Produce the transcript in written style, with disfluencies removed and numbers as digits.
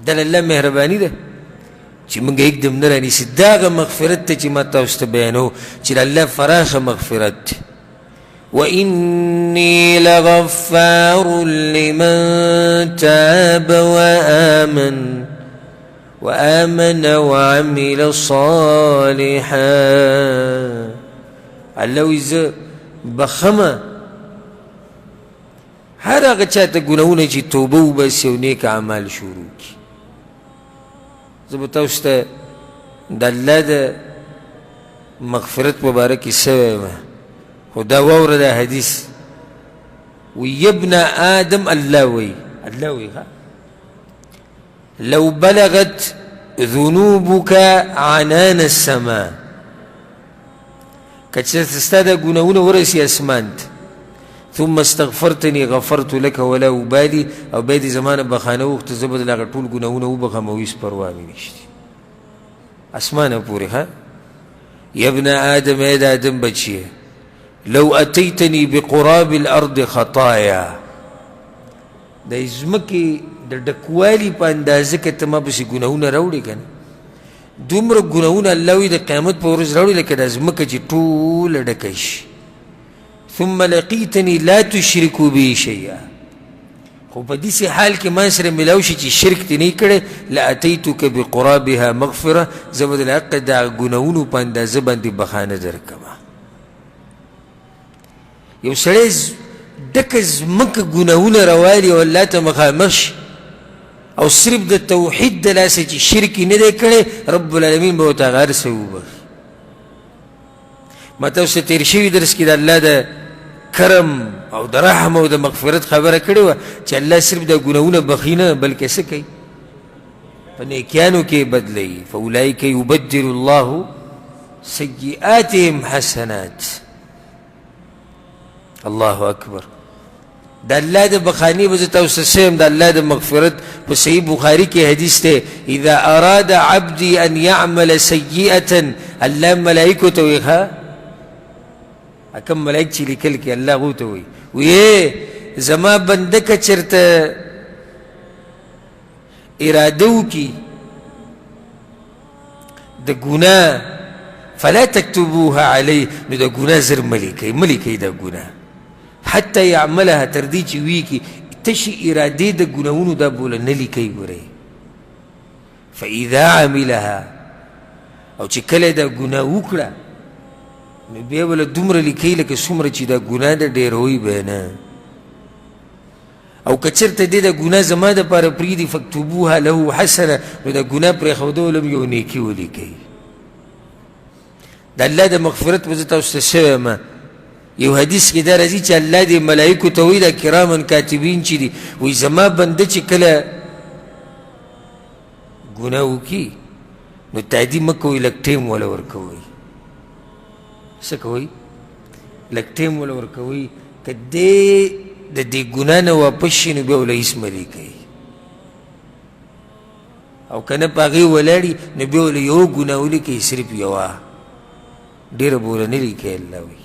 دا الله مهربانی ده چې موږ एकदम نه رانیسي. دا هغه مغفرت ته چې ما تاسو ته بیانو چې د الله فراخه مغفرت دی. وإني لغفار لمن تاب وآمن وعمل صالحا. الله وی زه بخمه هر هغه چاته ګناهونه چې توبه وباسي او نیک اعمال شروع کړي. زه به تاسو ته د الله د مغفرت مبارک کیسه وایم، خو دا واوره دا حدیث وی ابن آدم الله وی لو بلغت ذنوبك عنان السماء، کچرته ستا دا ګناهونه ورسي اسمان ته، ثم استغفرتني غفرت لك ولا أبالي، او بیا دې زمانه بخانه وخته زه به د هغه ټول ګناهونه وبخم او هېڅ پروا مې نشته اسمانه پورې. ها یا ابن آدم، ای د آدم بچیه، لو اتیتنی بقراب الارض خطایا، د ځمکې د ډکوالي په اندازه کې ته ما پسې ګناهونه راوړې که نه، دومره ګناهونه الله وي د قیامت په ورځ راوړي لکه دا ځمکه چې ټوله ډکه شي. ثم لقیتنی لا تشرکو بی شیئا، خو په داسې حال کې ما سره ملاو شي چې شرک دې نه کړی، لاتیتک بقرابها مغفره، زه به د حق د هغه ګناهونو په اندازه باندې بخانه درکړمه. یو سړی ډکه ځمکه ګناهونه راوالي او الله ته مخامخ شي او صرف د توحید د لاسه چې شرک یې نه دی کړی، رب العالمین به ورته هغه هر څه وبخي. ما تاسو ته تېر شوي درس کې د الله د کرم او د رحم او د مغفرت خبره کړې وه چې الله صرف د ګناهونه بخي نه بلکې څه کوي، په نیکیانو کې بدلوي. فاولئک یبدل الله سیئاتهم حسنات. الله اکبر. د الله د بخاني به زه تاسو سیم د الله د مغفرت په صحیح بخاري کې حدیث دی، اذا اراد عبدي ان يعمل سیئة، الله ملائکو ته وایي، ها کم ملائک چې لیکل کې الله هغو ته وایي، ویې زما بنده که چېرته اراده وکړي د ګناه فلا تکتبوها علیه، نو د ګناه زر مه لیکئ د ګناه حتی یعملها، تر دې چې ویې کړي تشي ارادې د ګناهونو دا بوله نه لیکئ. ګورئ فاذا عملها، او چې کله دا ګناه وکړه نو بیا بله دومره لیکئ لکه څومره چې دا ګناه د ډېروئ به نه. او که چېرته دې د ګناه زما دپاره پرېږدي فاکتبوها له حسنه، نو د ګناه پرېښودو هم یو نیکي ولیکئ. د الله د مغفرت به زه تاسو ته شوی یم. یو حدیث کې دا راځي چې الله دې ملایکو ته وایي، دا کرامن کاتبین چې دي، وایي زما بنده چې کله ګناه وکړي نو تعدي مه کوئ، لږ ټیم وله ورکوئ. څه کوئ؟ لږ ټیم وله ورکوئ. که دې د دې ګناه نه واپس شي نو بیا وله هېڅ مه لیکئ، او که نه په هغې ولاړي نو بیا وله یو ګناه ولیکئ، صرف یوه، ډېره به وله نه لیکئ. الله وایي